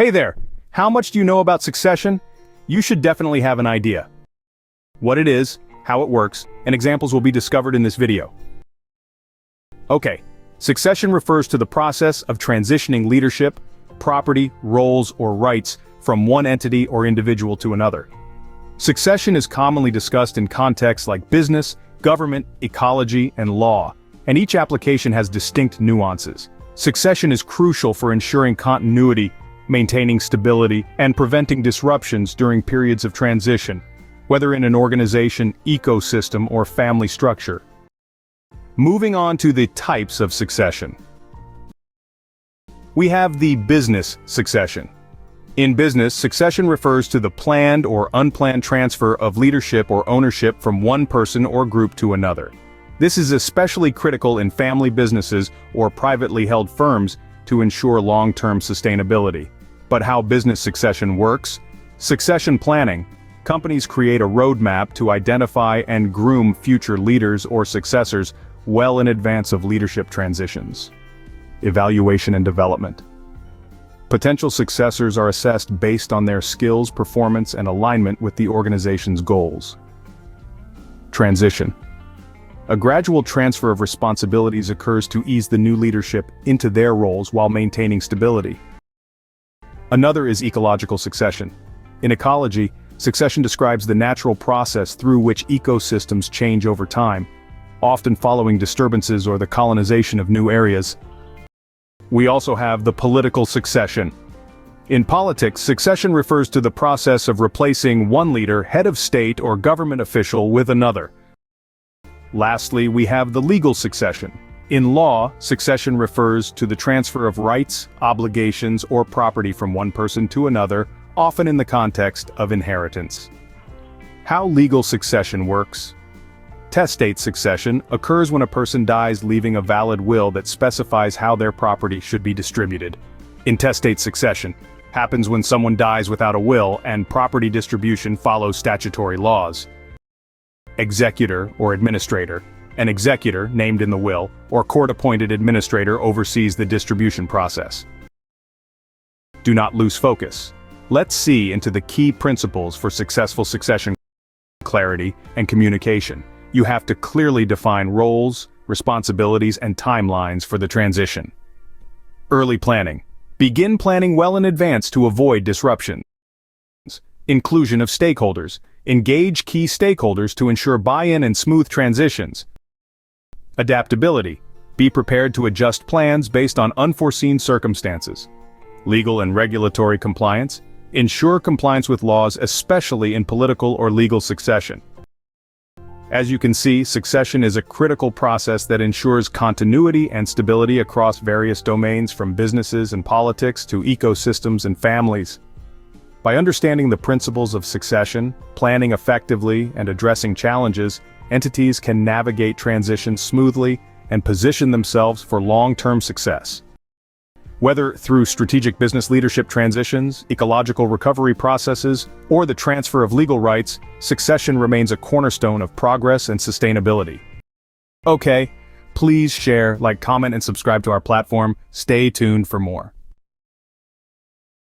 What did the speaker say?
Hey there, how much do you know about succession? You should definitely have an idea. What it is, how it works, and examples will be discovered in this video. Okay, succession refers to the process of transitioning leadership, property, roles, or rights from one entity or individual to another. Succession is commonly discussed in contexts like business, government, ecology, and law, and each application has distinct nuances. Succession is crucial for ensuring continuity, maintaining stability, and preventing disruptions during periods of transition, whether in an organization, ecosystem, or family structure. Moving on to the types of succession. We have the business succession. In business, succession refers to the planned or unplanned transfer of leadership or ownership from one person or group to another. This is especially critical in family businesses or privately held firms to ensure long-term sustainability. But how business succession works? Succession planning. Companies create a roadmap to identify and groom future leaders or successors well in advance of leadership transitions. Evaluation and development. Potential successors are assessed based on their skills, performance, and alignment with the organization's goals. Transition. A gradual transfer of responsibilities occurs to ease the new leadership into their roles while maintaining stability. Another is ecological succession. In ecology, succession describes the natural process through which ecosystems change over time, often following disturbances or the colonization of new areas. We also have the political succession. In politics, succession refers to the process of replacing one leader, head of state, or government official with another. Lastly, we have the legal succession. In law, succession refers to the transfer of rights, obligations, or property from one person to another, often in the context of inheritance. How legal succession works. Testate succession occurs when a person dies leaving a valid will that specifies how their property should be distributed. Intestate succession happens when someone dies without a will and property distribution follows statutory laws. Executor or administrator. An executor, named in the will, or court-appointed administrator oversees the distribution process. Do not lose focus. Let's see into the key principles for successful succession: clarity and communication. You have to clearly define roles, responsibilities, and timelines for the transition. Early planning. Begin planning well in advance to avoid disruptions. Inclusion of stakeholders. Engage key stakeholders to ensure buy-in and smooth transitions. Adaptability. Be prepared to adjust plans based on unforeseen circumstances. Legal and regulatory compliance. Ensure compliance with laws, especially in political or legal succession. As you can see, succession is a critical process that ensures continuity and stability across various domains, from businesses and politics to ecosystems and families. By understanding the principles of succession, planning effectively, and addressing challenges, entities can navigate transitions smoothly and position themselves for long-term success. Whether through strategic business leadership transitions, ecological recovery processes, or the transfer of legal rights, succession remains a cornerstone of progress and sustainability. Okay, please share, like, comment, and subscribe to our platform. Stay tuned for more.